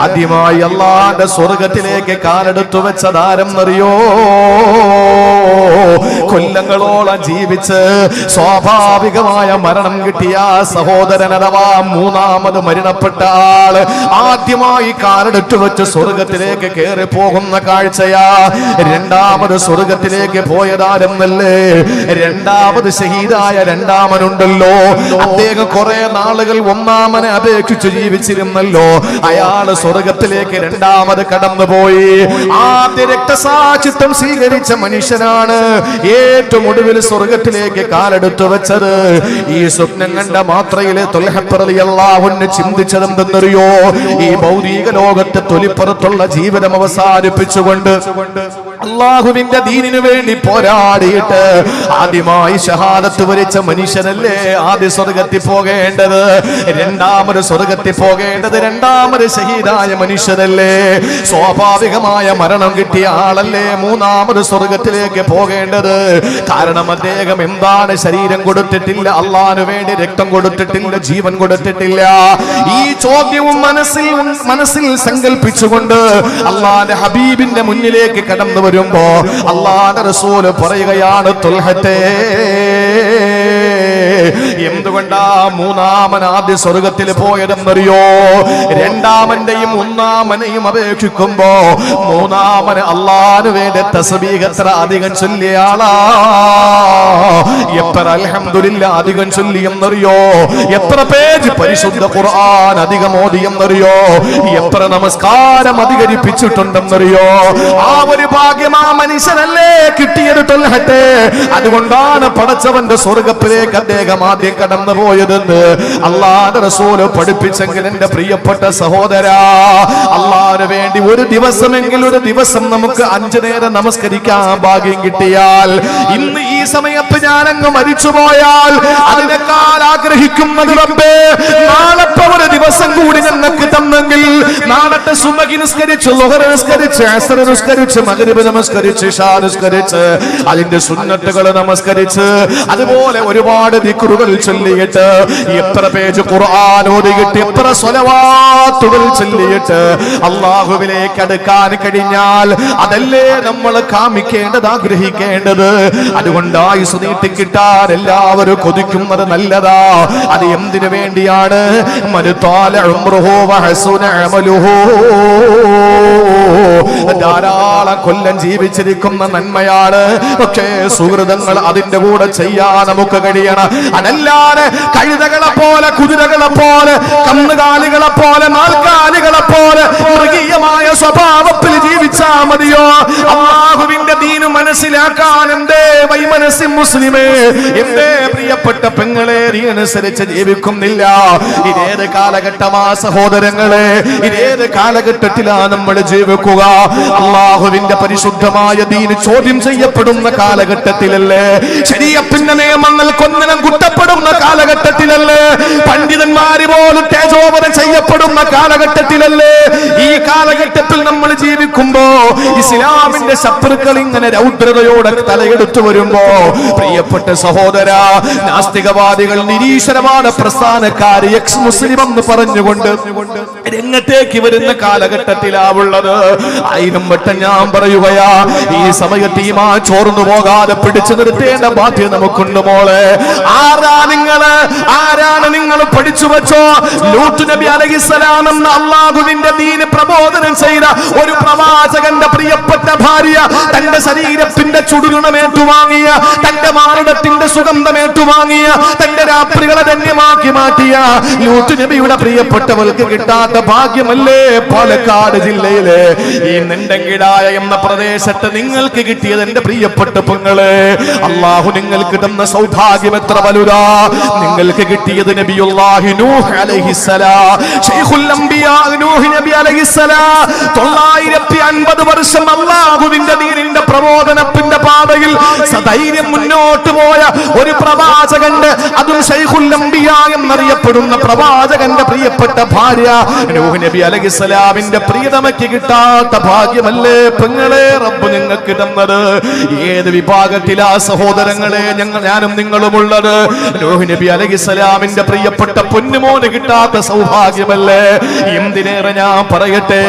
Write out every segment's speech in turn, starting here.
ആദ്യമായി അള്ളാന്റെ സ്വർഗത്തിലേക്ക് കാലെടുത്തു വെച്ചതാരെന്നറിയോ? കൊല്ലങ്ങളോളം ജീവിച്ച് സ്വാഭാവികമായ മരണം കിട്ടിയ സഹോദരൻ അഥവാ മൂന്നാമത് മരണപ്പെട്ട ആള് ആദ്യമായി കാലെടുത്തു വെച്ച് സ്വർഗത്തിലേക്ക് കയറി പോകുന്ന കാഴ്ചയാ. രണ്ടാമത് സ്വർഗത്തിലേക്ക് പോയതാരെന്നല്ലേ? രണ്ടാമത് ഷഹീദായ രണ്ടാമനുണ്ടല്ലോ, അദ്ദേഹം കുറെ നാളുകൾ ഒന്നാമനെ അപേക്ഷിച്ച് ജീവിച്ചിരുന്നല്ലോ. അയാള് സ്വർഗത്തിലേക്ക് രണ്ടാമത് കടന്നുപോയി. ആദ്യ രക്തസാക്ഷിത്വം സ്വീകരിച്ച മനുഷ്യനാണ് ഏറ്റവും ഒടുവിൽ സ്വർഗത്തിലേക്ക് കാലെടുത്തു വെച്ചത്. ഈ സ്വപ്നം കണ്ട മാത്രയിലെ തൊൽഹപ്പറളിയല്ലാഹുവിനെ ചിന്തിച്ചതെന്തെന്നറിയോ? ഈ ഭൗതിക ലോകത്തെ തൊലിപ്പുറത്തുള്ള ജീവിതം അവസാനിപ്പിച്ചുകൊണ്ട് അള്ളാഹുവിന്റെ ദീനിനു വേണ്ടി പോരാടിയിട്ട് ആദ്യമായി ഷഹാദത്ത് വരിച്ച മനുഷ്യനല്ലേ ആദ്യ സ്വർഗത്തിൽ പോകേണ്ടത്? രണ്ടാമത് സ്വർഗത്തിൽ പോകേണ്ടത് രണ്ടാമത് ഷഹീദായ മനുഷ്യനല്ലേ? സ്വാഭാവികമായ മരണം കിട്ടിയ ആളല്ലേ മൂന്നാമത് സ്വർഗത്തിലേക്ക് പോകേണ്ടത്? കാരണം അദ്ദേഹം എന്താണ് ശരീരം കൊടുത്തിട്ടില്ല, അള്ളാഹുവിനു വേണ്ടി രക്തം കൊടുത്തിട്ടില്ല, ജീവൻ കൊടുത്തിട്ടില്ല. ഈ ചോദ്യവും മനസ്സിൽ സങ്കല്പിച്ചുകൊണ്ട് അള്ളാഹുവിന്റെ ഹബീബിന്റെ മുന്നിലേക്ക് കടന്നു വരുമ്പോ അള്ളാഹുവിന്റെ റസൂൽ പറയുകയാണ്, തുൽഹത്തെ, എന്തുകൊണ്ടാ മൂന്നാമൻ ആദ്യ സ്വർഗത്തിൽ പോയതെന്നറിയോ? രണ്ടാമന്റെയും ഒന്നാമനെയും അപേക്ഷിക്കുമ്പോ മൂന്നാമന് അള്ളാഹുവിനു വേണ്ടി തസ്ബീഹ് എത്ര അധികം ചൊല്ലിയ ആളാ, എത്ര അൽഹംദുലില്ലാ അധികം ചൊല്ലിയെന്നറിയോ? എത്ര പേജ് പരിശുദ്ധ ഖുർആൻ അധികം ഓതിയെന്നറിയോ? എത്ര നമസ്കാരം അധികരിപ്പിച്ചിട്ടുണ്ടെന്നറിയോ? ആ ഒരു ഭാഗ്യം ആ മനുഷ്യനല്ലേ കിട്ടിയത് തൊൽഹത്തെ. അതുകൊണ്ടാണ് പടച്ചവന്റെ സ്വർഗത്തിലേക്ക് അദ്ദേഹം ആദ്യം കടന്നു പോയതെന്ന് അള്ളാഹുവിന്റെ റസൂൽ പഠിപ്പിച്ചെങ്കിൽ എന്റെ പ്രിയപ്പെട്ട സഹോദരാ, അള്ളാഹുവിന് വേണ്ടി ഒരു ദിവസമെങ്കിൽ ഒരു ദിവസം നമുക്ക് 5 നേരം നമസ്കരിക്കാൻ ഭാഗ്യം കിട്ടിയാൽ, ഇന്ന് ഈ സമയത്ത് ഞാനങ്ങ് മരിച്ചുപോയാൽ അതിനേക്കാൾ ആഗ്രഹിക്കുന്നത് റബ്ബേ നാളത്തെ ഒരു ദിവസം കൂടി ഞങ്ങൾക്ക് തന്നെങ്കിൽ നാളത്തെ സുബഹി നിസ്കരിച്ച് ളുഹർ നിസ്കരിച്ച് അസ്ർ നിസ്കരിച്ച് മഗ്രിബ് നമസ്കരിച്ച് ഇശാ നിസ്കരിച്ച് അതിന്റെ സുന്നത്തുകൾ നമസ്കരിച്ച് അതുപോലെ ഒരുപാട് ദിക്റുകൾ ചൊല്ലിയിട്ട് എത്ര പേജ് ഖുർആൻ ഓതിയിട്ട് എത്ര സ്വലവാത്തുകൾ ചൊല്ലിയിട്ട് അല്ലാഹുവിലേക്ക് അടുക്കാൻ കഴിഞ്ഞാൽ അതല്ലേ നമ്മൾ കാമിക്കേണ്ടത്, ആഗ്രഹിക്കേണ്ടത്. അതുകൊണ്ട് ആയുസ് നീട്ടിക്കിട്ടാൻ എല്ലാവരും കൊതിക്കുന്നത് നല്ലതാ. അത് എന്തിനു വേണ്ടിയാണ്? ധാരാളം കൊല്ലം ജീവിച്ചിരിക്കുന്ന നന്മയാണ്. പക്ഷേ സുഹൃതങ്ങൾ അതിന്റെ കൂടെ ചെയ്യാൻ നമുക്ക് കഴിയണം. അതല്ലാതെ കഴുതകളെ പോലെ, കുതിരകളെ പോലെ, കന്നുകാലികളെ പോലെ, നാൽക്കാലികളെ പോലെ മൃഗീയമായ സ്വഭാവത്തിൽ ജീവിച്ചാ മതിയോ? അല്ലാഹുവിന്റെ ദീന് മനസ്സിലാക്കാൻ എന്തേ വൈമനസി മുസ്ലിമേ, എന്തേ പ്രിയപ്പെട്ട പെങ്ങളെ നീ അനുസരിച്ച് ജീവിക്കുന്നില്ല? ഇതേത് കാലഘട്ടമാ സഹോദരങ്ങളെ? ഇതേത് കാലഘട്ടത്തിലാ നമ്മൾ ജീവിക്കുക? അള്ളാഹുവിന്റെ പരിശുദ്ധമായ ദീന് ചോദ്യം ചെയ്യപ്പെടുന്ന കാലഘട്ടത്തിലല്ലേ? ശരീഅത്തിന്റെ നിയമങ്ങൾ കൊന്നനം കുറ്റപ്പെടുന്ന കാലഘട്ടത്തിലല്ലേ? പണ്ഡിതന്മാര് പോലും തേജോവധം ചെയ്യപ്പെടുന്ന കാലഘട്ടത്തിലല്ലേ? ഈ കാലഘട്ടത്തിൽ നമ്മൾ ജീവിക്കുമ്പോ ഇസ്ലാമിന്റെ ശത്രുക്കൾ ഇങ്ങനെ രൗദ്രതയോടെ തലയെടുത്തു വരുമ്പോ പ്രിയപ്പെട്ട സഹോദര, നാസ്തികവാദികൾ, നിരീശ്വരവാദ പ്രസ്ഥാനക്കാര്, എക്സ് മുസ്ലിം എന്ന് പറഞ്ഞുകൊണ്ട് രംഗത്തേക്ക് വരുന്ന കാലഘട്ടത്തിലാവുള്ളത്. 1000 വട്ടം ഞാൻ പറയുകയാ, ഈ സമയത്ത് ഈമാ ചോർന്നു പോകാതെ പിടിച്ചു നിർത്തേണ്ട ബാധ്യത നമുക്കുണ്ട് മോളെ. ആരാണ് നിങ്ങൾ പഠിച്ചു വെച്ചോ? ലൂത്ത് നബി അലൈഹിസ്സലാം എന്ന അല്ലാഹുവിന്റെ ദീന് പ്രബോധനം ചെയ്ത ഒരു പ്രവാചകന്റെ പ്രിയപ്പെട്ട ഭാര്യ തന്റെ ശരീരത്തിന്റെ ചുടുകുണമേറ്റുവാങ്ങിയ, തന്റെ മാറിടത്തിന്റെ സുഗന്ധമേറ്റുവാങ്ങിയ, തന്റെ രാത്രികളെ ധന്യമാക്കി മാറ്റിയ ലൂത്ത് നബിയുടെ പ്രിയപ്പെട്ടവൾക്ക് കിട്ടാത്ത ഭാഗ്യമല്ലേ പാലക്കാട് ജില്ലയിലെ ഈ നെണ്ടങ്കിടായ എന്ന പ്രദേശത്ത് നിങ്ങൾക്ക് കിട്ടിയത്? എന്റെ പ്രിയപ്പെട്ട പെങ്ങളെ, അള്ളാഹു നിങ്ങൾക്ക് തന്ന സൗഭാഗ്യം എത്ര വലുതാ! നിങ്ങൾക്ക് കിട്ടിയത് നബിയുല്ലാഹി നൂഹ് അലൈഹിസ്സലാം, ശൈഖുൽ അംബിയാ നൂഹ് നബി അലൈഹിസ്സലാം 950 വർഷം അള്ളാഹുവിന്റെ ദീനിന്റെ പ്രബോധനത്തിന്റെ പാതയിൽ സധൈര്യം മുന്നോട്ട് പോയ ഒരു പ്രവാചകന്റെ, അതും ശൈഖുൽ അംബിയ എന്നറിയപ്പെടുന്ന പ്രവാചകന്റെ പ്രിയപ്പെട്ട ഭാര്യ നൂഹ് നബി അലൈഹിസ്സലാമിന്റെ പ്രിയതമയ്ക്ക് കിട്ടാത്ത ഭാഗ്യമല്ലേ പെങ്ങളെ റബ്ബ് നിങ്ങൾക്ക് തന്നത്? ഏത് വിഭാഗത്തിലാ സഹോദരങ്ങളെ ഞാനും നിങ്ങളുമുള്ളത്? നൂഹ് നബി അലൈഹിസ്സലാമിന്റെ പ്രിയപ്പെട്ട പൊന്നുമോന് കിട്ടാത്ത സൗഭാഗ്യമല്ലേ? എന്തിനേറെ ഞാൻ പറയട്ടെ,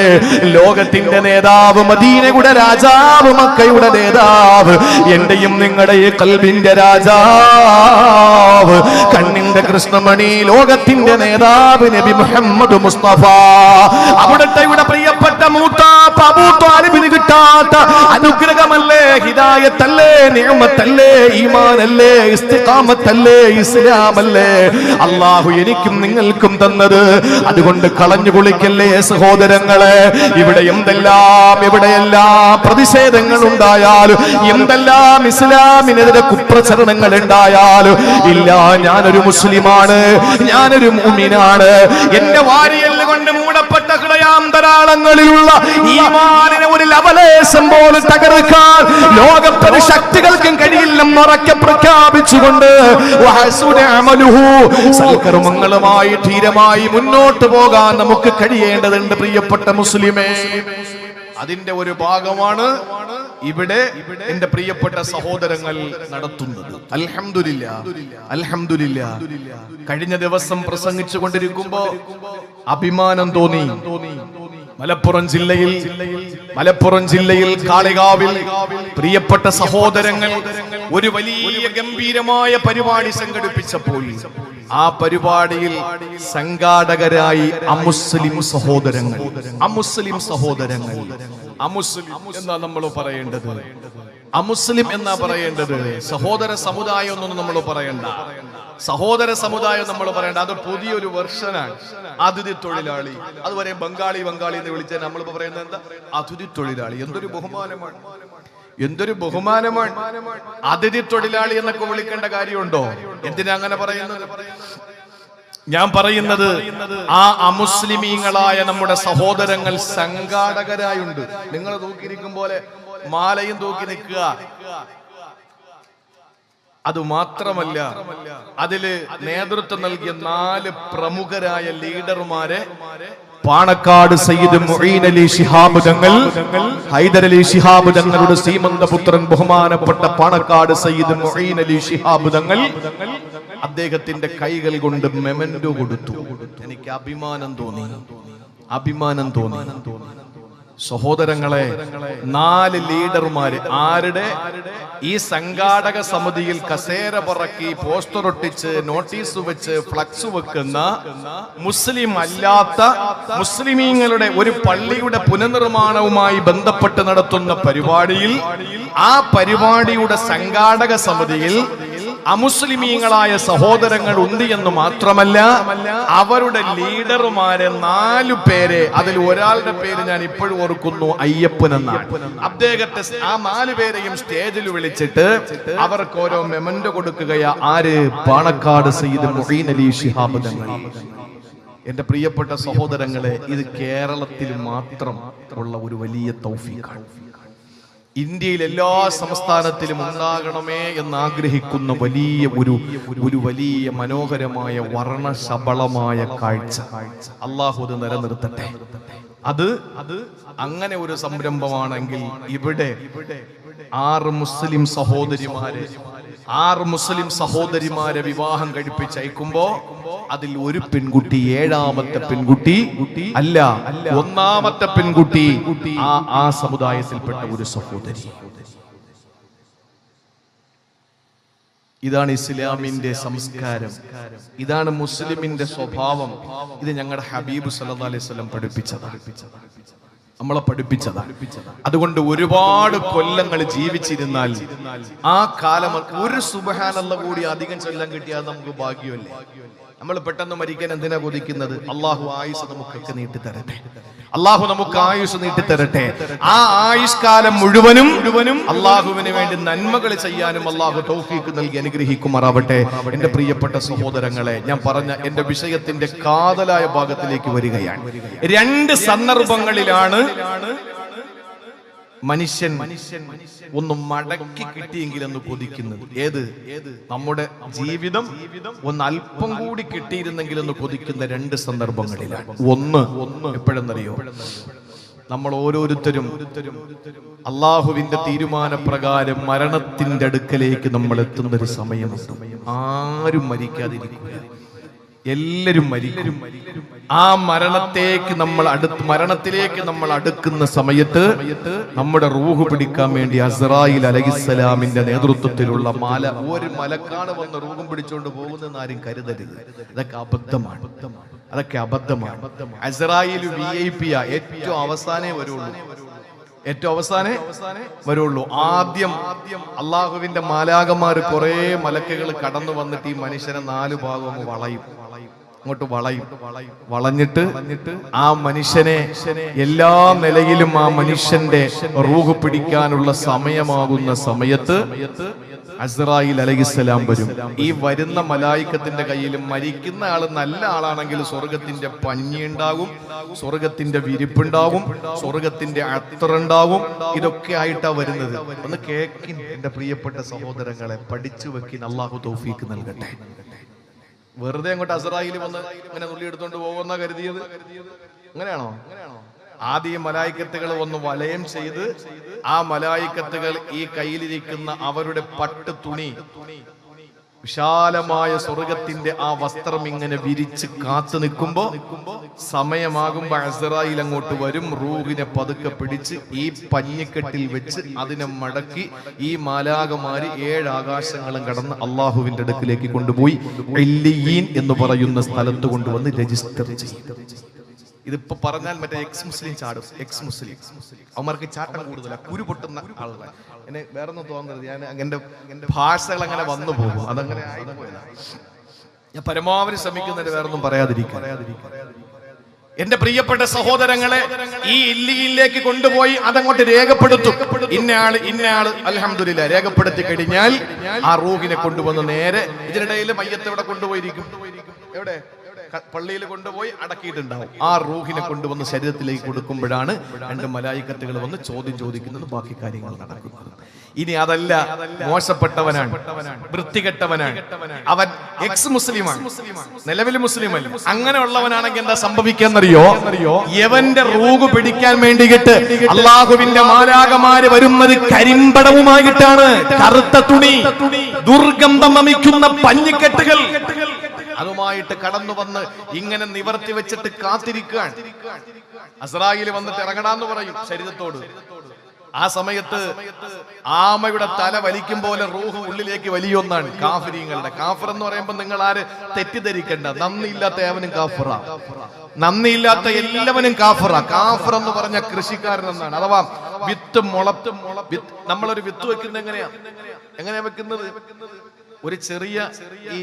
ലോകത്തിന്റെ നേതാവ്, മദീനയുടെ രാജാവ്, മക്കയുടെ നേതാവ്, എന്റെയും നിങ്ങളുടെ ഈ ഖൽബിന്റെ രാജാവ്, കണ്ണിന്റെ കൃഷ്ണമണി, ലോകത്തിന്റെ നേതാവ് നബി മുഹമ്മദ് മുസ്തഫ, അവിടുത്തെ പ്രിയപ്പെട്ട മൂത്താപ്പ അബൂ ത്വാലിബിന് കിട്ടാത്ത അനുഗ്രഹമല്ലേ, ഹിദായത്തല്ലേ, നിഅമത്തല്ലേ, ഈമാനല്ലേ, ഇസ്തിഖാമത്തല്ലേ, ഇസ്ലാമല്ലേ അല്ലാഹു എനിക്കും നിങ്ങൾക്കും തന്നത്? അതുകൊണ്ട് കളഞ്ഞു കുളിക്കല്ലേ സഹോദരങ്ങളെ. ഇവിടെ എവിടെയെല്ലാം പ്രതിഷേധങ്ങൾ ഉണ്ടായാലും, എന്തെല്ലാം ഇസ്ലാമിനെതിരെ കുപ്രചരണങ്ങൾ ഉണ്ടായാലും, ഇല്ല, ഞാനൊരു മുസ്ലിമാണ്, ഞാനൊരു മുഅ്മിനാണ്. എന്റെ വാരിയല് കൊണ്ട് മൂടപ്പെട്ട ഹൃദയാന്തരാളങ്ങളിലുള്ള ഈമാനിനെ ഒരു ലവലേശം പോലും തകർക്കാൻ ലോകത്തൊരു ശക്തികൾക്കും കഴിയില്ലെന്നുറക്കെ പ്രഖ്യാപിച്ചുകൊണ്ട് സൽക്കർമ്മങ്ങളുമായി ധീരമായി മുന്നോട്ട് പോകാൻ നമുക്ക് കഴിയേണ്ടതുണ്ട് പ്രിയപ്പെട്ട മുസ്ലിമേ. അതിന്റെ ഒരു ഭാഗമാണ് ഇവിടെ എന്റെ പ്രിയപ്പെട്ട സഹോദരങ്ങൾ നടത്തുന്നത്. അൽഹംദുലില്ലാ. കഴിഞ്ഞ ദിവസം പ്രസംഗിച്ചു കൊണ്ടിരിക്കുമ്പോ അഭിമാനം തോന്നി. മലപ്പുറം ജില്ലയിൽ കാളികാവിൽ പ്രിയപ്പെട്ട സഹോദരങ്ങൾ ഒരു വലിയ ഗംഭീരമായ പരിപാടി സംഘടിപ്പിച്ചപ്പോൾ ആ പരിപാടിയിൽ സംഘാടകരായി അമുസ്ലിം സഹോദരങ്ങൾ എന്നാ നമ്മൾ പറയേണ്ടത്, അമുസ്ലിം എന്നാ പറയേണ്ടത്. സഹോദര സമുദായം ഒന്നും നമ്മൾ പറയണ്ട, സഹോദര സമുദായം നമ്മൾ പറയണ്ട. അത് പുതിയൊരു വെർഷനാണ്. അതിഥി തൊഴിലാളി, അതുവരെ ബംഗാളി എന്ന് വിളിച്ചാൽ നമ്മളിപ്പോ പറയുന്നത് എന്താ? അതിഥി തൊഴിലാളി. എന്തൊരു ബഹുമാനമാണ് അതിഥി തൊഴിലാളി എന്നൊക്കെ വിളിക്കേണ്ട കാര്യമുണ്ടോ? എന്തിനാ അങ്ങനെ പറയുന്നത്? ഞാൻ പറയുന്നത് ആ അമുസ്ലിമീങ്ങളായ നമ്മുടെ സഹോദരങ്ങൾ സംഘാടകരായുണ്ട്. നിങ്ങൾ തൂക്കിയിരിക്കും പോലെ മാലയും തൂക്കി നിൽക്കുക. അത് മാത്രമല്ല, അതില് നേതൃത്വം നൽകിയ 4 പ്രമുഖരായ ലീഡർമാരെ പാണക്കാട് സയ്യിദ് മുഈൻ അലി ശിഹാബ് തങ്ങൾ, ഹൈദർ അലി ശിഹാബ് തങ്ങളുടെ സീമന്തപുത്രൻ ബഹുമാനപ്പെട്ട പാണക്കാട് സയ്യിദ് മുഈൻ അലി ശിഹാബ് തങ്ങൾ അദ്ദേഹത്തിന്റെ കൈകൾ കൊണ്ട് മെമന്റോ കൊടുത്തു. എനിക്ക് അഭിമാനം തോന്നി. സഹോദരങ്ങളെ, 4 ലീഡർമാര് ആരുടെ ഈ സംഘാടക സമിതിയിൽ കസേര പറക്കി, പോസ്റ്റർ ഒട്ടിച്ച്, നോട്ടീസ് വെച്ച്, ഫ്ലക്സ് വെക്കുന്ന മുസ്ലിം അല്ലാത്ത മുസ്ലിമീങ്ങളുടെ ഒരു പള്ളിയുടെ പുനർനിർമ്മാണവുമായി ബന്ധപ്പെട്ട് നടത്തുന്ന പരിപാടിയിൽ, ആ പരിപാടിയുടെ സംഘാടക സമിതിയിൽ അമുസ്ലിമീങ്ങളായ സഹോദരങ്ങൾ ഉണ്ട് എന്ന് മാത്രമല്ല, അവരുടെ ലീഡർമാരെ 4 പേരെ, അതിൽ ഒരാളുടെ പേര് ഞാൻ ഇപ്പോഴും ഓർക്കുന്നു, അയ്യപ്പൻ എന്നാണ്. അദ്ദേഹത്തെ ആ 4 പേരെയും സ്റ്റേജിൽ വിളിച്ചിട്ട് അവർക്ക് ഓരോ മെമന്റോ കൊടുക്കുകയാ. ആര്? പാണക്കാട് സയ്യിദ് മുഈൻ അലി ശിഹാബ് തങ്ങൾ. എന്റെ പ്രിയപ്പെട്ട സഹോദരങ്ങളെ, ഇത് കേരളത്തിൽ മാത്രം ഉള്ള ഒരു വലിയ തൗഫീഖാണ്. ഇന്ത്യയിൽ എല്ലാ സംസ്ഥാനത്തിലും ഉണ്ടാകണമേ എന്ന് ആഗ്രഹിക്കുന്ന വലിയ മനോഹരമായ വർണ്ണശബളമായ കാഴ്ച അല്ലാഹു അത് നിലനിർത്തട്ടെ. അത് അങ്ങനെ ഒരു സംരംഭമാണെങ്കിൽ ഇവിടെ 6 മുസ്ലിം സഹോദരിമാരെ വിവാഹം കഴിപ്പിച്ചയക്കുമ്പോ അതിൽ ഒരു പെൺകുട്ടി, 7ാമത്തെ പെൺകുട്ടി അല്ല, 1ാമത്തെ പെൺകുട്ടി ആ സമുദായത്തിൽപ്പെട്ട ഒരു സഹോദരി. ഇതാണ് ഇസ്ലാമിന്റെ സംസ്കാരം, ഇതാണ് മുസ്ലിമിന്റെ സ്വഭാവം. ഇത് ഞങ്ങളുടെ ഹബീബ് സല്ലല്ലാഹു അലൈഹി വസല്ലം നമ്മളെ പഠിപ്പിച്ചതാണ്. അതുകൊണ്ട് ഒരുപാട് കൊല്ലങ്ങൾ ജീവിച്ചിരുന്നാൽ ആ കാലം ഒരു സുബ്ഹാനല്ലാഹ് കൂടി അധികം ചൊല്ലാൻ കിട്ടിയാൽ നമുക്ക് ഭാഗ്യമല്ലേ? നമ്മൾ പെട്ടെന്ന് മരിക്കാൻ എന്തിനാ കൊതിക്കുന്നത്? അള്ളാഹു ആയുസ് നമുക്കൊക്കെ നീട്ടിത്തരട്ടെ. അള്ളാഹു നമുക്ക് ആയുസ് നീട്ടിത്തരട്ടെ. ആ ആയുഷ്കാലം മുഴുവനും അള്ളാഹുവിന് വേണ്ടി നന്മകൾ ചെയ്യാനും അള്ളാഹു തൗഫീഖ് നൽകി അനുഗ്രഹിക്കുമാറാവട്ടെ. എന്റെ പ്രിയപ്പെട്ട സഹോദരങ്ങളെ, ഞാൻ പറഞ്ഞ എന്റെ വിഷയത്തിന്റെ കാതലായ ഭാഗത്തിലേക്ക് വരികയാണ്. 2 സന്ദർഭങ്ങളിലാണ് മനുഷ്യൻ ഒന്ന് മടക്കി കിട്ടിയെങ്കിലെന്ന് കൊതിക്കുന്നത്. ഏത്? നമ്മുടെ ജീവിതം ഒന്ന് അല്പം കൂടി കിട്ടിയിരുന്നെങ്കിലെന്ന് കൊതിക്കുന്ന രണ്ട് സന്ദർഭങ്ങളിലാണ്. ഒന്ന് എപ്പോഴെന്നറിയോ? നമ്മൾ ഓരോരുത്തരും അള്ളാഹുവിന്റെ തീരുമാനപ്രകാരം മരണത്തിന്റെ അടുക്കലേക്ക് നമ്മൾ എത്തുന്ന ഒരു സമയമുണ്ട്. ആരും മരിക്കാതിരിക്കുക, എല്ലാവരും മരിക്കും. ആ മരണത്തിലേക്ക് നമ്മൾ അടുക്കുന്ന സമയത്ത് നമ്മുടെ റൂഹ് പിടിക്കാൻ വേണ്ടി അസ്റായിൽ അലൈഹിസ്സലാമിന്റെ നേതൃത്വത്തിലുള്ള ഒരു മലക്കാണ് വന്ന് റൂഹും പിടിച്ചുകൊണ്ട് പോകുന്നതെന്ന് ആരും കരുതരുത്. അതൊക്കെ അബദ്ധമാണ്. അസ്റായിൽ VIP ഏറ്റവും അവസാനേ വരുള്ളൂ. ആദ്യം അള്ളാഹുവിന്റെ മാലാകമാര് കുറെ മലക്കുകൾ കടന്നു വന്നിട്ട് ഈ മനുഷ്യനെ 4 ഭാഗം അങ്ങോട്ട് വളഞ്ഞിട്ട് ആ മനുഷ്യനെ എല്ലാ നിലയിലും ആ മനുഷ്യന്റെ റൂഹ് പിടിക്കാനുള്ള സമയമാകുന്ന സമയത്ത് അസ്റായിൽ അലൈഹിസ്സലാം വരും. ഈ വരുന്ന മലായിക്കത്തിന്റെ കയ്യിലും മരിക്കുന്ന ആള് നല്ല ആളാണെങ്കിൽ സ്വർഗത്തിന്റെ പഞ്ഞി ഉണ്ടാകും, സ്വർഗത്തിന്റെ വിരിപ്പുണ്ടാകും, സ്വർഗത്തിന്റെ അത്തറുണ്ടാകും. ഇതൊക്കെ ആയിട്ടാ വരുന്നത്. ഒന്ന് കേൾക്കിൻ എന്റെ പ്രിയപ്പെട്ട സഹോദരങ്ങളെ, പഠിച്ചു വെക്കിൻ. അള്ളാഹു തൗഫീക്ക് നൽകട്ടെ. വെറുതെ അങ്ങോട്ട് അസ്റായിൽ വന്ന് ഇങ്ങനെ നുള്ളി എടുത്തോണ്ട് പോകുന്ന കരുതിയത്? അങ്ങനെയാണോ? ആദ്യം മലായിക്കത്തുകൾ ഒന്ന് വലയം ചെയ്ത് ആ മലായിക്കത്തുകൾ ഈ കയ്യിലിരിക്കുന്ന അവരുടെ പട്ട് തുണി, വിശാലമായ സ്വർഗത്തിന്റെ ആ വസ്ത്രം ഇങ്ങനെ വിരിച്ച് കാത്തു നിൽക്കുമ്പോ സമയമാകുമ്പോ അസ്റായിൽ അങ്ങോട്ട് വരും. റൂഹിനെ പതുക്കെ പിടിച്ച് ഈ പഞ്ഞിക്കെട്ടിൽ വെച്ച് അതിനെ മടക്കി ഈ മാലാകമാര് 7 ആകാശങ്ങളും കടന്ന് അള്ളാഹുവിന്റെ അടുക്കിലേക്ക് കൊണ്ടുപോയി ഇല്ലിയീൻ എന്ന് പറയുന്ന സ്ഥലത്ത് കൊണ്ടുവന്ന് രജിസ്റ്റർ ചെയ്യും. ഇതിപ്പോ പറഞ്ഞാൽ മറ്റേ എക്സ് മുസ്ലിം ചാടും. അവന്മാർക്ക് ചാട്ടം കൂടുതലാണ്, കുരു പൊട്ടുന്ന ആളുകളാണ്. എന്നെ വേറൊന്നും തോന്നരുത്, ഞാൻ എന്റെ ഭാഷകൾ അങ്ങനെ വന്നു പോകും. അതങ്ങനെ ആയിപ്പോയതാണ്. ഞാൻ പരമാവധി ശ്രമിക്കുന്നതിന് വേറൊന്നും പറയാതിരിക്കാൻ. എന്റെ പ്രിയപ്പെട്ട സഹോദരങ്ങളെ, ഈ ഇല്ലിയിലേക്ക് കൊണ്ടുപോയി അതങ്ങോട്ട് രേഖപ്പെടുത്തും. ഇന്നയാള് അൽഹംദുലില്ലാ രേഖപ്പെടുത്തി കഴിഞ്ഞാൽ ആ റൂഹിനെ കൊണ്ടുവന്ന് നേരെ ഇതിനിടയിൽ മയ്യത്ത് എവിടെ കൊണ്ടുപോയിരിക്കും? എവിടെ? പള്ളിയിൽ കൊണ്ടുപോയി അടക്കിയിട്ടുണ്ടാവും. ആ റൂഹിനെ കൊണ്ടുവന്ന് ശരീരത്തിലേക്ക് കൊടുക്കുമ്പോഴാണ് 2 മലായിക്കത്തുകൾ വന്ന് ചോദ്യം ചോദിക്കുന്നത്, ബാക്കി കാര്യങ്ങൾ നടക്കുന്നത്. ഇനി അതല്ല, മോശപ്പെട്ടവനാണ്, വൃത്തികെട്ടവനാണ്, അവൻ എക്സ് മുസ്ലിമാണ്, നിലവിൽ മുസ്ലിം അല്ല, അങ്ങനെയുള്ളവനാണെങ്കിൽ എന്താ സംഭവിക്കാന്നറിയോ? യവന്റെ റൂഹ് പിടിക്കാൻ വേണ്ടിയിട്ട് അള്ളാഹുവിന്റെ മാലാകമാര് വരുന്നത് കരിമ്പടവുമായിട്ടാണ്. കറുത്ത തുണി, ദുർഗന്ധം വമിക്കുന്ന പഞ്ഞിക്കെട്ടുകൾ, അതുമായിട്ട് കടന്നു വന്ന് ഇങ്ങനെ നിവർത്തി വെച്ചിട്ട് കാത്തിരിക്കാൻ. അസ്റായിൽ വന്നിട്ട് ഇറങ്ങടാന്ന് പറയും ശരീരത്തോട്. ആ സമയത്ത് ആമയുടെ തല വലിക്കും പോലെ റൂഹ് ഉള്ളിലേക്ക് വലിയൊന്നാണ്. കാഫിരീങ്ങളുടെ കാഫിർ എന്ന് പറയുമ്പോൾ നിങ്ങൾ ആര് തെറ്റിദ്ധരിക്കണ്ട, നന്ദിയില്ലാത്ത ഏവനും കാഫിറ, നന്ദിയില്ലാത്ത എല്ലാവനും കാഫിറ. കാഫിർ എന്ന് പറഞ്ഞ കൃഷിക്കാരൻ എന്നാണ്. അഥവാ നമ്മളൊരു വിത്ത് വെക്കുന്നത് എങ്ങനെയാ വെക്കുന്നത്? ഒരു ചെറിയ ഈ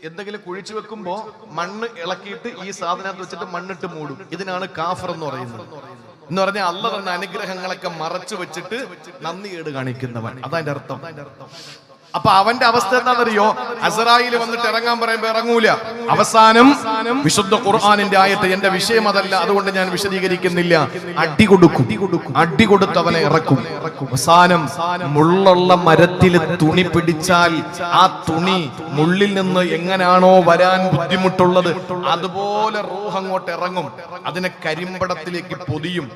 എന്തെങ്കിലും കുഴിച്ചു വെക്കുമ്പോ മണ്ണ് ഇളക്കിയിട്ട് ഈ സാധനത്ത് വെച്ചിട്ട് മണ്ണിട്ട് മൂടും. ഇതിനാണ് കാഫർ എന്ന് പറയുന്നത്. എന്ന് പറഞ്ഞാൽ അള്ളാഹ് തന്ന അനുഗ്രഹങ്ങളൊക്കെ മറച്ചു വെച്ചിട്ട് നന്ദികേട് കാണിക്കുന്നവൻ, അതതിന്റെ അർത്ഥം. അപ്പൊ അവന്റെ അവസ്ഥ എന്താണെന്നറിയോ? അസ്റായിൽ വന്നിട്ട് ഇറങ്ങാൻ പറയുമ്പോ ഇറങ്ങൂല. അവസാനം വിശുദ്ധ ഖുർആനിന്റെ ആയത്ത്, എന്റെ വിഷയം അതല്ല, അതുകൊണ്ട് ഞാൻ വിശദീകരിക്കുന്നില്ല. അടി കൊടുത്ത് അവനെ ഇറക്കും. അവസാനം മുള്ളുള്ള മരത്തിൽ തുണി പിടിച്ചാൽ ആ തുണി മുള്ളിൽ നിന്ന് എങ്ങനെയാണോ വരാൻ ബുദ്ധിമുട്ടുള്ളത് അതുപോലെ റൂഹ് അങ്ങോട്ട് ഇറങ്ങും. അതിനെ കരിമ്പടത്തിലേക്ക് പൊതിയും.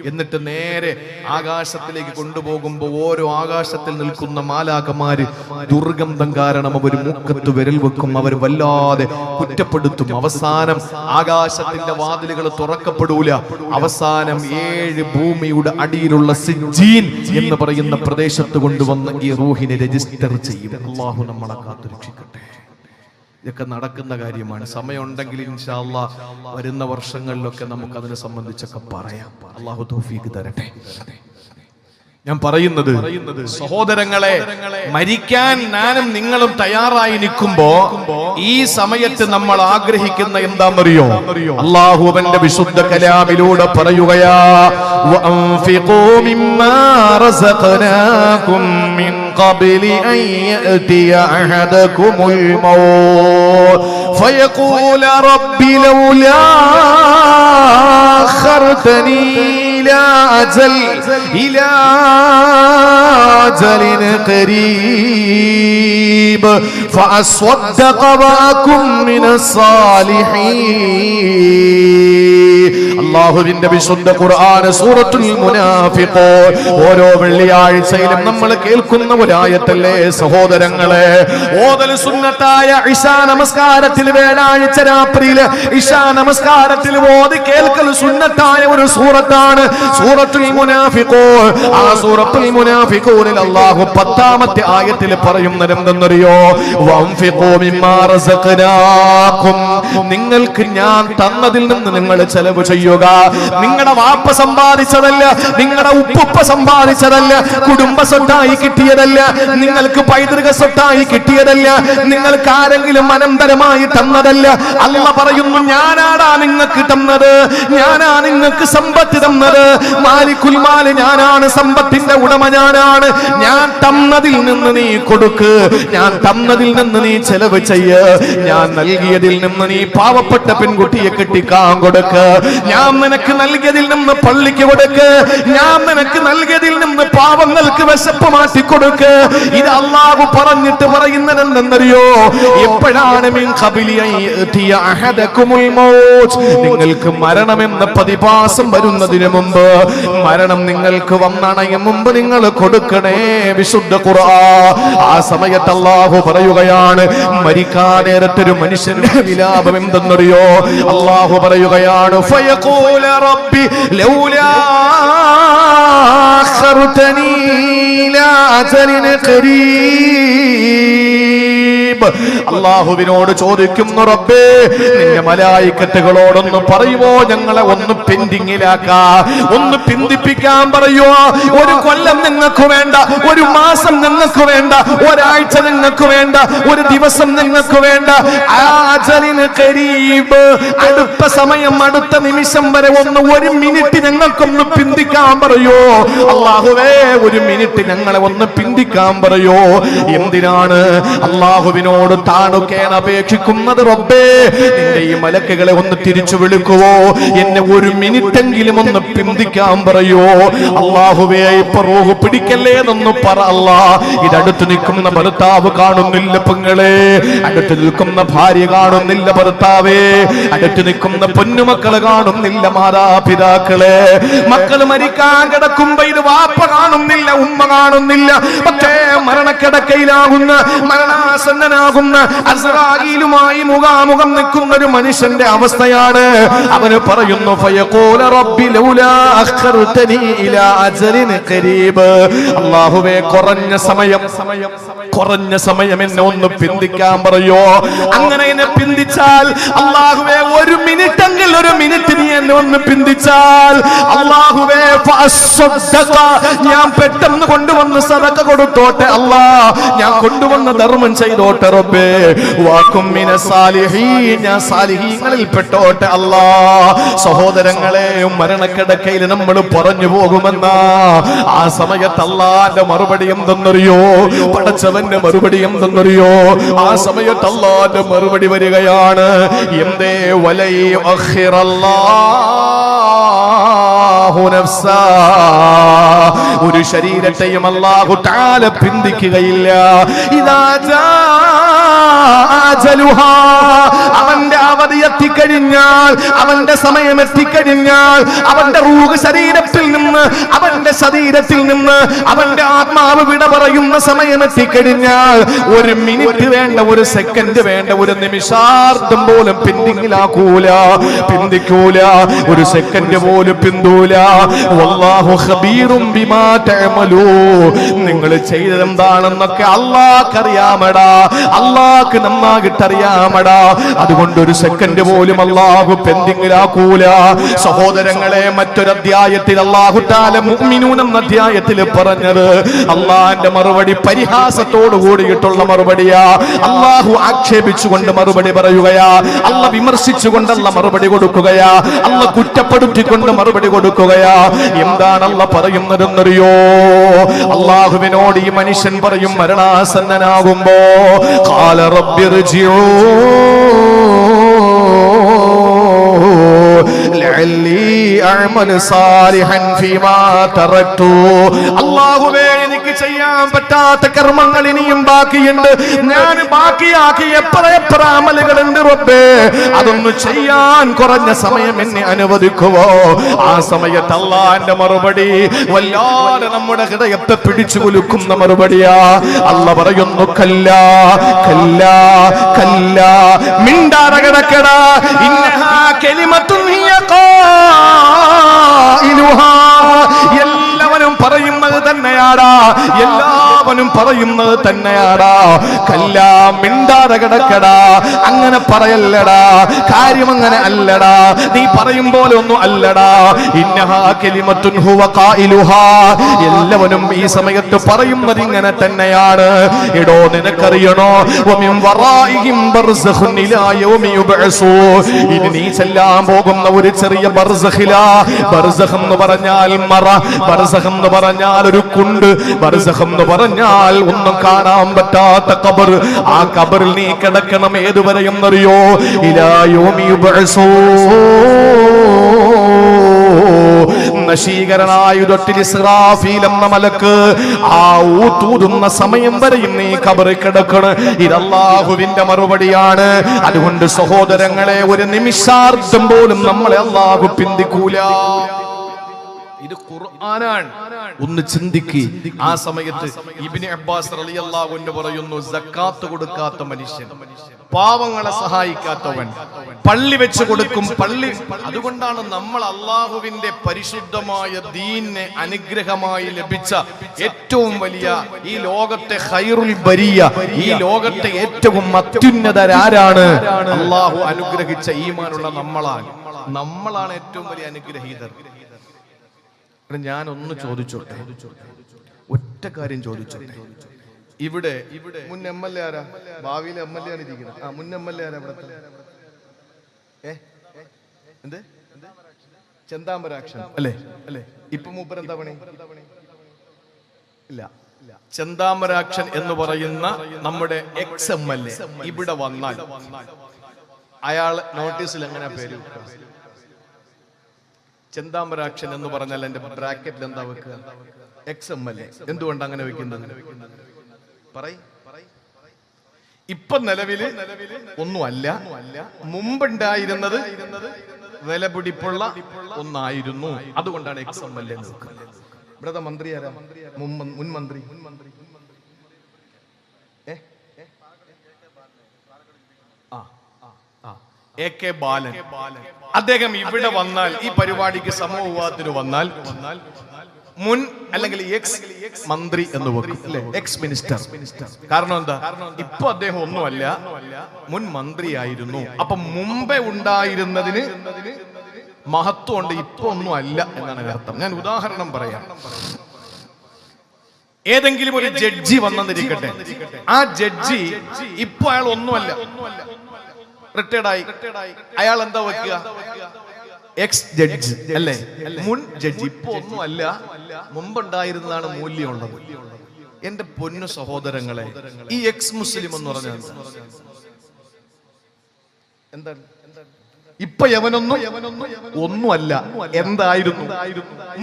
എന്നിട്ട് നേരെ ആകാശത്തിലേക്ക് കൊണ്ടുപോകുമ്പോ ഓരോ ആകാശത്തിൽ നിൽക്കുന്ന മാലാകമാര് ദുർഗന്ധം കാരണം അവർ മൂക്കത്ത് വിരൽ വെക്കും. അവർ വല്ലാതെ കുറ്റപ്പെടുത്തും. അവസാനം ആകാശത്തിന്റെ വാതിലുകൾ തുറക്കപ്പെടൂല. അവസാനം 7 ഭൂമിയുടെ അടിയിലുള്ള സിജ്ജീൻ എന്ന് പറയുന്ന പ്രദേശത്ത് കൊണ്ടുവന്ന് ഈ റൂഹിനെ രജിസ്റ്റർ ചെയ്യും. അല്ലാഹു നമ്മളെ കാത്തുരക്ഷിക്കട്ടെ. ഇതൊക്കെ നടക്കുന്ന കാര്യമാണ്. സമയമുണ്ടെങ്കിൽ ഇൻഷാ അല്ലാഹ് വരുന്ന വർഷങ്ങളിലൊക്കെ നമുക്ക് അതിനെ സംബന്ധിച്ചൊക്കെ പറയാം. അല്ലാഹു തൗഫീഖ് തരട്ടെ. ഞാൻ പറയുന്നത്, സഹോദരങ്ങളെ, മരിക്കാൻ ഞാനും നിങ്ങളും തയ്യാറായി നിൽക്കുമ്പോ ഈ സമയത്ത് നമ്മൾ ആഗ്രഹിക്കുന്ന എന്താണെന്നറിയോ? അല്ലാഹു അവന്റെ വിശുദ്ധ കലാമിലൂടെ പറയുകയാ, വഅൻഫിഖൂ മിമ്മാ റസഖനാകും മിൻ ഖബ്ലി അൻ യഅതിയ അഹദകുമുൽ മൗത് ഫയഖൂല റബ്ബി ലൗലാ അഖർതനീ إلى أجل قريب فأصدق وأكن من الصالحين. അല്ലാഹുവിന്റെ വിശുദ്ധ ഖുർആൻ സൂറത്തുൽ മുനാഫിഖൂൻ ഓരോ വെള്ളിയാഴ്ചയിലും നമ്മൾ കേൾക്കുന്ന ഒരു ആയത്തല്ലേ സഹോദരങ്ങളെ. ഓതൽ സുന്നത്തായ ഇശാ നമസ്കാരത്തിൽ വ്യാഴാഴ്ച രാത്രിയിൽ ഇശാ നമസ്കാരത്തിൽ ഓതി കേൾക്കൽ സുന്നത്തായ ഒരു സൂറത്താണ് സൂറത്തുൽ മുനാഫിഖൂൻ. ആ സൂറത്തുൽ മുനാഫിഖൂനിൽ അല്ലാഹു 10ാമത്തെ ആയത്തിൽ പറയുന്നത് എന്തെന്നറിയോ? വൻഫിഖൂ മിമ്മാ റസഖനാകും, നിങ്ങൾക്ക് ഞാൻ തന്നതിൽ നിന്ന് നിങ്ങൾ ചെലവ് ചെയ്യുക. നിങ്ങളുടെ വാപ്പ സമ്പാദിച്ചതല്ല, നിങ്ങളുടെ ഉപ്പുപ്പ സമ്പാദിച്ചതല്ല, കുടുംബ സ്വത്തായി കിട്ടിയതല്ല, നിങ്ങൾക്ക് പൈതൃക സ്വത്തായി കിട്ടിയതല്ല, നിങ്ങൾക്ക് ആരെങ്കിലും അനന്തരമായി തന്നതല്ല. അല്ലാഹു പറയുന്നു, ഞാനാടാ നിങ്ങൾക്ക് തന്നത്, ഞാനാ നിങ്ങൾക്ക് സമ്പത്ത് തന്നത്. മാലിക്കുൽ മാൽ ഞാനാണ്, സമ്പത്തിന്റെ ഉടമ ഞാനാണ്. ഞാൻ തന്നതിൽ നിന്ന് നീ കൊടുക്ക്, ഞാൻ തന്നതിൽ നിന്ന് നീ ചെലവ് ചെയ്യ്, ഞാൻ നൽകിയതിൽ നിന്ന് നീ പാവപ്പെട്ട പെൺകുട്ടിയെ കെട്ടിക്കാൻ കൊടുക്ക്, ഞാൻ നിനക്ക് നൽകിയതിൽ നിന്ന് പള്ളിക്ക് കൊടുക്ക്, ഞാൻ നിനക്ക് നൽകിയതിൽ നിന്ന് പാവങ്ങൾക്ക് വിശപ്പ് മാറ്റി കൊടുക്ക്. ഇത് അല്ലാഹു പറഞ്ഞിട്ട് പറയുന്നത് എന്തെന്നറിയോ? എപ്പോഴാണ് മിൻ ഖബലി യഅതിയ അഹദകുമുൽ മൗത്ത്, നിങ്ങൾക്ക് മരണമെന്ന പ്രതിഭാസം വരുന്നതിന് മുമ്പ്, മരണം നിങ്ങൾക്ക് വന്നണയും മുമ്പ് നിങ്ങൾ കൊടുക്കണേ വിശുദ്ധ ഖുർആൻ. ആ സമയത്ത് അല്ലാഹു പറയുകയാണ്, മരിക്കാൻ നേരത്തെ ഒരു മനുഷ്യന്റെ വിലാപം എന്തെന്നറിയോ? അല്ലാഹു പറയുകയാണ്, ഫയഖൂല റബ്ബി ലൗലാ അഖർതനി ഇലാ അജലിൻ ഖരീബ്. അല്ലാഹുവിനോട് ചോദിക്കുന്നു, റബ്ബേ നിന്റെ മലായിക്കത്തുകളോടൊന്ന് പറയുമോ, ഞങ്ങളെ ഒന്ന് പെൻഡിങ്ങിലാക്കാ, ഒന്ന് പിന്തിപ്പിക്കാൻ പറയുമോ? ഒരു കൊല്ലം നിങ്ങൾക്ക് വേണ്ട, ഒരു മാസം നിങ്ങൾക്ക് വേണ്ട, ഒരാഴ്ച നിങ്ങൾക്ക് വേണ്ട, ഒരു ദിവസം നിങ്ങൾക്ക് വേണ്ട. അടുത്ത സമയം, അടുത്ത നിമിഷം വരെ ഒന്ന് ഒരു മിനിറ്റ് ഞങ്ങൾക്കൊന്ന് പിന്തിക്കാൻ പറയോ? അല്ലാഹുവേ ഒരു മിനിറ്റ് ഞങ്ങളെ ഒന്ന് പിന്തിക്കാൻ പറയോ? എന്തിനാണ് അല്ലാഹുവിനോട് താണുക്കേൻ അപേക്ഷിക്കുന്നത്? റബ്ബേ നിന്റെ ഈ മലക്കുകളെ ഒന്ന് തിരിച്ചു വിളിക്കുവോ, എന്നെ ഒരു മിനിറ്റെങ്കിലും ഒന്ന് പിന്തിക്കാൻ പറയോ? അല്ലാഹുവേ ഇപ്പൊ റൂഹ് പിടിക്കല്ലേ എന്നൊന്ന് പറ അല്ലാ. ഇതടുത്ത് നിൽക്കുന്ന ഭർത്താവ് കാണുന്നില്ല പെങ്ങളെ, അടുത്ത് നിൽക്കുന്ന ഭാര്യ കാണുന്നില്ല ഭർത്താവേ, അടുത്ത് നിൽക്കുന്ന പൊന്നുമക്കള് കാണുന്നില്ല മാതാപിതാക്കളെ. മക്കൾ മരിക്കാൻ കിടക്കുമ്പോ ഇത് വാപ്പ കാണുന്നില്ല, ഉമ്മ കാണുന്നില്ല. പക്ഷേ മരണക്കിടക്കയിലാകുന്ന, മരണാസന്നനാകുന്ന അസ്റായീലുമായി മുഖാമുഖം നിൽക്കുന്ന ഒരു മനുഷ്യന്റെ അവസ്ഥയാണ്. അവന് പറയുന്നു, ഫയഖൂല റബ്ബി ലൗലാ അഖർതനി ഇലാ അജലിൻ ഖരീബ്. അല്ലാഹുവേ കുറഞ്ഞ സമയം എന്നെ ഒന്ന് പിന്തിക്കാൻ പറയോ? അങ്ങനെ എന്നെ പിന്തിച്ചാൽ, അല്ലാഹുവേ ഒരു മിനിറ്റെങ്കിൽ ഒരു മിനിറ്റ് നീ എന്നെ ഒന്ന് പിന്തിച്ചാൽ, അല്ലാഹുവേ ഫഅസ്സദ്ദഖ, ഞാൻ പെട്ടെന്ന് കൊണ്ടുവന്ന് സദഖ കൊടുത്തോട്ടെ അല്ലാ, ഞാൻ കൊണ്ടുവന്ന ധർമ്മം ചെയ്തോട്ടെ റബ്ബേ. വാകും മിനസ് സാലിഹീൻ, ഞാൻ സാലിഹീങ്ങളിൽ പെട്ടോട്ടെ അല്ലാ. സഹോദരങ്ങളെ, മരണക്കിടക്കയിൽ നമ്മൾ പറഞ്ഞു പോകുമെന്ന ആ സമയത്ത് അല്ലാന്റെ മറുപടി എന്തെന്നറിയോ? പടച്ചവന്റെ മറുപടി എന്തെന്നറിയോ? ആ സമയത്ത് അല്ലാന്റെ മറുപടി വരികയാണ്, എന്തേ വലൈ അഖിറല്ലാഹു നഫ്സാ, ഒരു ശരീരത്തെയും അല്ലാഹു തആല പിന്തിക്കുകയില്ല. ഇദാ ജാഅലുഹാ, അവന്റെ അവധി എത്തിക്കഴിഞ്ഞാൽ, അവന്റെ സമയം എത്തിക്കഴിഞ്ഞാൽ, അവന്റെ റൂഹ് ശരീരത്തിൽ നിന്ന്, അവന്റെ ശരീരത്തിൽ നിന്ന് അവന്റെ ആത്മാവ് വിട പറയുന്ന സമയം എത്തിക്കഴിഞ്ഞാൽ, ഒരു മിനിറ്റ് വേണ്ട, ഒരു സെക്കൻഡ് വേണ്ട, ഒരു നിമിഷാർദ്ധം പോലും പിന്തിങ്ങിലാക്കൂല, പിന്തിക്കൂല, ഒരു സെക്കൻഡ് പോലും പിന്തൂല. വല്ലാഹു ഖബീറും ബിമാ തഅമലൂൻ, നിങ്ങൾ ചെയ്തതെന്താണെന്നൊക്കെ അല്ലാഹ്ക്ക് അറിയാമടാ, അല്ലാഹ്ക്ക് നന്നായിട്ട് അറിയാമടാ. അതുകൊണ്ട് ഒരു സെക്കൻഡ് പോലും അല്ലാഹു പെൻഡിങ്ങിലാക്കൂല. സഹോദരങ്ങളെ, മറ്റൊരു അധ്യായത്തിൽ അല്ലാഹു തആല മുഅ്മിനൂൻ എന്ന അധ്യായത്തിൽ പറഞ്ഞത് അല്ലാഹുവിന്റെ മറുപടി പരിഹാസത്തോട് കൂടിയിട്ടുള്ള മറുപടിയാ. അല്ലാഹു ആക്ഷേപിച്ചുകൊണ്ട് മറുപടി പറയുകയാ, അല്ലാഹു വിമർശിച്ചുകൊണ്ടല്ല മറുപടി കൊടുക്കുകയാ, അല്ലാഹു കുറ്റപ്പെടുത്തിക്കൊണ്ട് മറുപടി കൊടുക്കുകയാ. എന്താണ് അല്ലാഹു പറയുന്നതെന്നറിയോ? അല്ലാഹുവിനോട് ഈ മനുഷ്യൻ പറയും മരണാസന്നനാകുമ്പോ, ഖാല റബ്ബിർജിഊ ലഅല്ലി അഅമൽ സാലിഹൻ ഫീമാ തറക്തു. അല്ലാഹുവേ, എനിക്ക് ചെയ്യാൻ പറ്റാത്ത കർമ്മങ്ങൾ ഇനിയും ബാക്കിയുണ്ട്. ഞാൻ ബാക്കിയാക്കി എത്ര അമലുകളുണ്ട് റബ്ബേ, അതൊന്ന് ചെയ്യാൻ കുറഞ്ഞ സമയം എന്നെ അനുവദിക്കുവോ? ആ സമയത്ത് അല്ലാഹുവിന്റെ മറുപടി വല്ലാതെ നമ്മുടെ ഹൃദയത്തെ പിടിച്ചു കുലുക്കുന്ന മറുപടിയാ. അല്ലാഹു പറയുന്നു, കല്ലാ കല്ലാ കല്ലാ, മിണ്ടാതെ കിടക്കടാ. ഇന്നഹാ കലിമത്തുൻ ഹിയ ഖായിലുഹാ, എല്ലാവരും പറയുന്നത് തന്നെയാടാ, എല്ലാവരും പറയുന്നത് തന്നെയാടാ. കല്ലാ, മിണ്ടാതെ കിടക്കടാ. അങ്ങനെ പറയല്ലടാ, കാര്യം അങ്ങനെ അല്ലടാ, നീ പറയും പോലെ ഒന്നും അല്ലടാ. ഇന്നഹാ കലിമത്തുൻ ഹുവ ഖായിലുഹാ, എല്ലാവരും ഈ സമയത്ത് പറയുന്നത് ഇങ്ങനെ തന്നെയാണ്. എടോ, നിനക്കറിയണോ, വമിൻ വറാഇഹിം ബർസഖുൻ ഇലാ യൗമി യുബ്അസൂ, ഇനി നീ ചെല്ലാൻ പോകുന്ന ഒരു ചെറിയ ബർസഖിലാ. ബർസഖ് എന്ന് പറഞ്ഞാൽ മറ, ബർസഖ് എന്ന് പറഞ്ഞാൽ ഒരു കുണ്ട്, ബർസഖ് എന്ന് പറഞ്ഞാൽ ഒന്നും കാണാൻ പറ്റാത്ത ഖബർ. ആ ഖബറിൽ നീ കിടക്കണം ഏതുവരെ എന്നറിയോ? ഇലാ യൗമി യുബ്അസൂ, നശീകരനായ ഇസ്രാഫീൽ എന്ന മലക്ക് ആ ഊതൂതുന്ന സമയം വരെ നീ ഖബറിൽ കിടക്കണം. ഇത് അല്ലാഹുവിന്റെ മറുപടിയാണ്. അതുകൊണ്ട് സഹോദരങ്ങളെ, ഒരു നിമിഷാർദ്ധം പോലും നമ്മളെ അല്ലാഹു പിന്തിക്കൂല. ഇത് ഖുർആനാണ്. ഒന്ന് ചിന്തിക്ക്. ആ സമയത്ത് ഇബ്നു അബ്ബാസ് റളിയല്ലാഹു അൻഹു പറയുന്നു, സക്കാത്ത് കൊടുക്കാത്ത മനുഷ്യൻ, പാവങ്ങളെ സഹായിക്കാത്തവൻ, പള്ളി വെച്ച് കൊടുക്കും. പള്ളി, അതുകൊണ്ടാണ് നമ്മൾ അള്ളാഹുവിന്റെ പരിശുദ്ധമായ ദീനിനെ അനുഗ്രഹമായി ലഭിച്ച ഏറ്റവും വലിയ ഈ ലോകത്തെ ഖൈറുൽ ബരിയ, ഈ ലോകത്തെ ഏറ്റവും അത്യുന്നതരാരാണ്? അള്ളാഹു അനുഗ്രഹിച്ച ഈമാനുള്ള നമ്മളാണ് ഏറ്റവും വലിയ അനുഗ്രഹീതർ. ഞാനൊന്ന് ചോദിച്ചോട്ടെ, ഒറ്റ കാര്യം ചോദിച്ചോട്ടെ. ഇവിടെ മുൻ എം എൽ എ ആരാ? ഭാവിയിലെ എം എൽ എ ആണ് ഇരിക്കുന്നത്. മുൻ എം എൽ എ ആരാ? ഇവിടത്തെ എന്ത് ചെന്താമരാക്ഷൻ അല്ലേ? ഇപ്പൊ മൂപ്പർ എന്താ പണി? ഇല്ല. ചെന്താമരാക്ഷൻ എന്ന് പറയുന്ന നമ്മുടെ എക്സ് എം എൽ എ ഇവിടെ വന്നാൽ അയാൾ നോട്ടീസിൽ എങ്ങനെ പേര്? ചെന്താമരാക്ഷൻ എന്ന് പറഞ്ഞാൽ എന്റെ ബ്രാക്കറ്റിൽ എന്താ വെക്കുക? X M L A. എന്തുകൊണ്ട് അങ്ങനെ വെക്കുന്നത്? ഇപ്പൊ നിലവില് ഒന്നുമല്ല, മുമ്പുണ്ടായിരുന്നത് വിലപിടിപ്പുള്ള ഒന്നായിരുന്നു. അതുകൊണ്ടാണ് എക്സ് എം എൽ എ വെക്കുന്നത്. ഇവിടുത്തെ മന്ത്രി ആരാ? മുൻ മന്ത്രി എ കെ ബാലൻ. അദ്ദേഹം ഇവിടെ വന്നാൽ, ഈ പരിപാടിക്ക് സമൂഹത്തിന് വന്നാൽ മുൻ അല്ലെങ്കിൽ എക്സ് മന്ത്രി എന്ന് വെക്കും അല്ലെ? X minister. കാരണം എന്താ? ഇപ്പൊ അദ്ദേഹം ഒന്നുമല്ല, മുൻ മന്ത്രിയായിരുന്നു. അപ്പൊ മുമ്പേ ഉണ്ടായിരുന്നതിന് മഹത്വമുണ്ട്, ഇപ്പൊ ഒന്നും അല്ല എന്നാണ് അർത്ഥം. ഞാൻ ഉദാഹരണം പറയാം. ഏതെങ്കിലും ഒരു ജഡ്ജി വന്നിരിക്കട്ടെ, ആ ജഡ്ജി ഇപ്പൊ അയാൾ ഒന്നുമല്ല, റിട്ടയർഡായി. അയാൾ എന്താ വെക്കുക? എക്സ് ജഡ്ജി അല്ലേ? മുൻ ജഡ്ജി. ഇപ്പൊ ഒന്നും അല്ല, മുമ്പുണ്ടായിരുന്നതാണ് മൂല്യമുള്ളത്. എന്റെ പൊന്നു സഹോദരങ്ങളെ, ഈ എക്സ് മുസ്ലിം എന്ന് പറഞ്ഞാൽ എന്താണ്? ഇപ്പൊ ഒന്നുമല്ല, എന്തായിരുന്നു?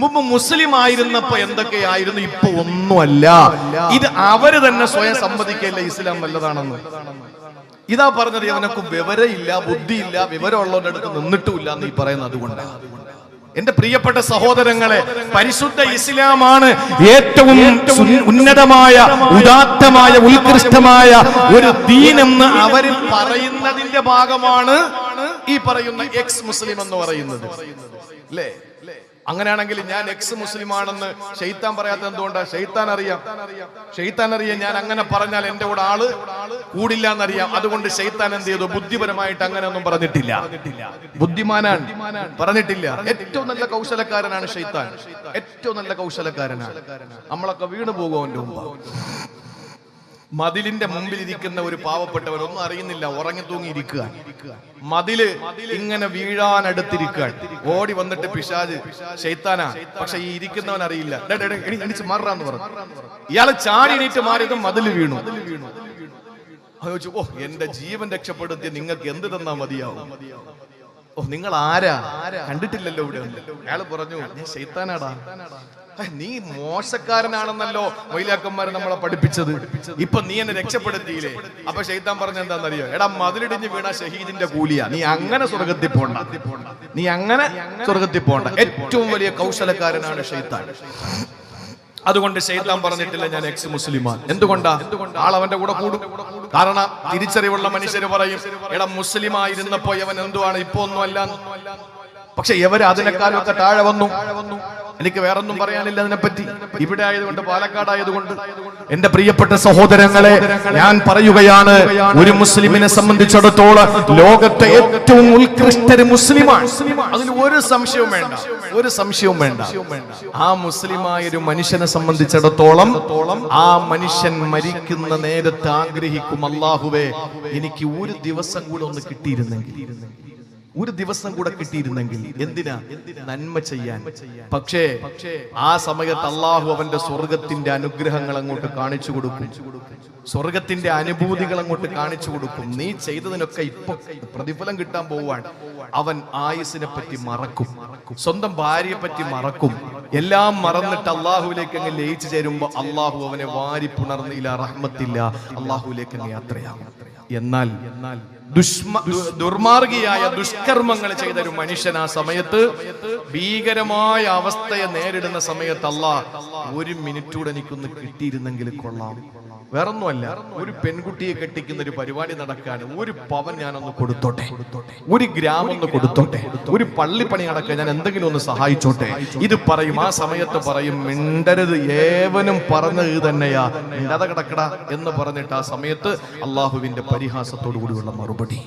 മുമ്പ് മുസ്ലിം ആയിരുന്നപ്പോ എന്തൊക്കെയായിരുന്നു, ഇപ്പൊ ഒന്നുമല്ല. ഇത് അവര് തന്നെ സ്വയം സമ്മതിക്കല്ല ഇസ്ലാം നല്ലതാണെന്ന്. ഇതാ പറഞ്ഞത്, അവനൊക്കെ വിവരമില്ല, ബുദ്ധിയില്ല, വിവരമുള്ളവരുടെ അടുത്ത് നിന്നിട്ടുമില്ല എന്ന് ഈ പറയുന്നത്. അതുകൊണ്ടാണ് എന്റെ പ്രിയപ്പെട്ട സഹോദരങ്ങളെ, പരിശുദ്ധ ഇസ്ലാമാണ് ഏറ്റവും ഉന്നതമായ, ഉദാത്തമായ, ഉത്കൃഷ്ടമായ ഒരു ദീനെന്ന് അവരിൽ പറയുന്നതിന്റെ ഭാഗമാണ് ഈ പറയുന്ന എക്സ് മുസ്ലിം എന്ന് പറയുന്നത് അല്ലേ? അങ്ങനെയാണെങ്കിൽ ഞാൻ എക്സ് മുസ്ലിം ആണെന്ന് ശൈത്താൻ പറയാത്ത എന്തുകൊണ്ടാണ്? ശൈത്താൻ അറിയാം ഞാൻ അങ്ങനെ പറഞ്ഞാൽ എന്റെ കൂടെ ആള് കൂടില്ല എന്നറിയാം. അതുകൊണ്ട് ശൈത്താൻ എന്ത് ചെയ്തു? ബുദ്ധിപരമായിട്ട് അങ്ങനെ ഒന്നും പറഞ്ഞിട്ടില്ല. ബുദ്ധിമാനാണ്, പറഞ്ഞിട്ടില്ല. ഏറ്റവും നല്ല കൗശലക്കാരനാണ് ശൈത്താൻ, ഏറ്റവും നല്ല കൗശലക്കാരനാണ്. നമ്മളൊക്കെ വീണു പോകും അവന്റെ മുമ്പ്. മതിലിന്റെ മുമ്പിൽ ഇരിക്കുന്ന ഒരു പാവപ്പെട്ടവർ ഒന്നും അറിയുന്നില്ല, ഉറങ്ങി തൂങ്ങിയിരിക്കുക. മതില് ഇങ്ങനെ വീഴാനടുത്തിരിക്കുക. ഓടി വന്നിട്ട് പിശാച്, ശൈത്താനാ, പക്ഷെ ഈ ഇരിക്കുന്നവൻ അറിയില്ല. എണീച്ച് മാറാന്ന് പറഞ്ഞു. ഇയാള് ചാടി എണീറ്റ് മാറിയതും മതില് വീണു. ഓ, എന്റെ ജീവൻ രക്ഷപ്പെടുത്തി നിങ്ങൾക്ക് എന്ത് തന്നാ മതിയാവും? ഓ നിങ്ങൾ ആരാ, കണ്ടിട്ടില്ലല്ലോ ഇവിടെ. അയാൾ പറഞ്ഞു ഞാൻ ശൈത്താനാടാ. നീ മോശക്കാരനാണെന്നല്ലോ മൊയ്ലാക്കന്മാരെ നമ്മളെ പഠിപ്പിച്ചത്, ഇപ്പൊ നീ എന്നെ രക്ഷപ്പെടുത്തിയില്ലേ. അപ്പൊ ശൈത്താൻ പറഞ്ഞ എന്താണെന്നറിയോ, എടാ മതിലിടിഞ്ഞ് വീണ ഷഹീദിന്റെ കൂലിയാ, നീ അങ്ങനെ സ്വർഗത്തിൽ പോണ്ട, നീ അങ്ങനെ സ്വർഗത്തിൽ പോണ്ട. ഏറ്റവും വലിയ കൗശലക്കാരനാണ് ശൈത്താൻ. അതുകൊണ്ട് ശൈത്താൻ പറഞ്ഞിട്ടില്ല ഞാൻ എക്സ് മുസ്ലിമാണ്. എന്തുകൊണ്ടാ? ആളവന്റെ കൂടെ കൂടും. കാരണം തിരിച്ചറിവുള്ള മനുഷ്യര് പറയും, എടാ മുസ്ലിം ആയിരുന്നപ്പോ അവൻ എന്തുവാണ്, ഇപ്പൊ ഒന്നുമല്ല. പക്ഷെ ഇവര് അതിനേക്കാളും ഒക്കെ താഴെ വന്നു. എനിക്ക് വേറൊന്നും പറയാനില്ല അതിനെപ്പറ്റി. ഇവിടെ ആയതുകൊണ്ട്, പാലക്കാട് ആയതുകൊണ്ട് എന്റെ പ്രിയപ്പെട്ട സഹോദരങ്ങളെ ഞാൻ പറയുകയാണ്, ഒരു മുസ്ലിമിനെ സംബന്ധിച്ചിടത്തോളം ലോകത്തെ ഏറ്റവും ഉത്കൃഷ്ട മുസ്ലിമാണ്. അതിൽ ഒരു സംശയവും വേണ്ട, ഒരു സംശയവും വേണ്ട. ആ മുസ്ലിമായ ഒരു മനുഷ്യനെ സംബന്ധിച്ചിടത്തോളം ആ മനുഷ്യൻ മരിക്കുന്ന നേരത്ത് ആഗ്രഹിക്കും, അല്ലാഹുവേ എനിക്ക് ഒരു ദിവസം കൂടെ ഒന്ന് കിട്ടിയിരുന്നെങ്കിൽ, ഒരു ദിവസം കൂടെ കിട്ടിയിരുന്നെങ്കിൽ. എന്തിനാ? നന്മ ചെയ്യാൻ. പക്ഷേ ആ സമയത്ത് അള്ളാഹു അവന്റെ സ്വർഗത്തിന്റെ അനുഗ്രഹങ്ങൾ അങ്ങോട്ട് കാണിച്ചു കൊടുക്കും, സ്വർഗത്തിന്റെ അനുഭൂതികൾ അങ്ങോട്ട് കാണിച്ചു കൊടുക്കും. നീ ചെയ്തതിനൊക്കെ ഇപ്പൊ പ്രതിഫലം കിട്ടാൻ പോവാണ്. അവൻ ആയുസിനെ പറ്റി മറക്കും, സ്വന്തം ഭാര്യയെ പറ്റി മറക്കും, എല്ലാം മറന്നിട്ട് അള്ളാഹുവിലേക്ക് അങ്ങ് ലയിച്ചു ചേരുമ്പോ അള്ളാഹു അവനെ വാരി പുണർന്നില്ല, റഹ്മത്തില്ല, അള്ളാഹുവിലേക്ക് അങ്ങ് യാത്രയാകും. എന്നാൽ ദുർമാർഗിയായ ദുഷ്കർമ്മങ്ങൾ ചെയ്ത ഒരു മനുഷ്യൻ ആ സമയത്ത് ഭീകരമായ അവസ്ഥയെ നേരിടുന്ന സമയത്ത് അല്ലാഹ് ഒരു മിനിറ്റൂടെ എനിക്കൊന്ന് കിട്ടിയിരുന്നെങ്കിൽ കൊള്ളാം. വേറൊന്നുമല്ല, ഒരു പെൺകുട്ടിയെ കെട്ടിക്കുന്ന ഒരു പരിപാടി നടക്കാൻ ഒരു പവൻ ഞാനൊന്ന് കൊടുത്തോട്ടെ, ഒരു ഗ്രാമം ഒന്ന് കൊടുത്തോട്ടെ, ഒരു പള്ളിപ്പണി നടക്കാൻ ഞാൻ എന്തെങ്കിലും ഒന്ന് സഹായിച്ചോട്ടെ. ഇത് പറയും. ആ സമയത്ത് പറയും, മിണ്ടരുത്, ഏവനും പറഞ്ഞത് തന്നെയാ, മിണ്ടാതെ കിടക്കട എന്ന് പറഞ്ഞിട്ട് ആ സമയത്ത് അള്ളാഹുവിന്റെ പരിഹാസത്തോടു കൂടിയുള്ള മറുപടി.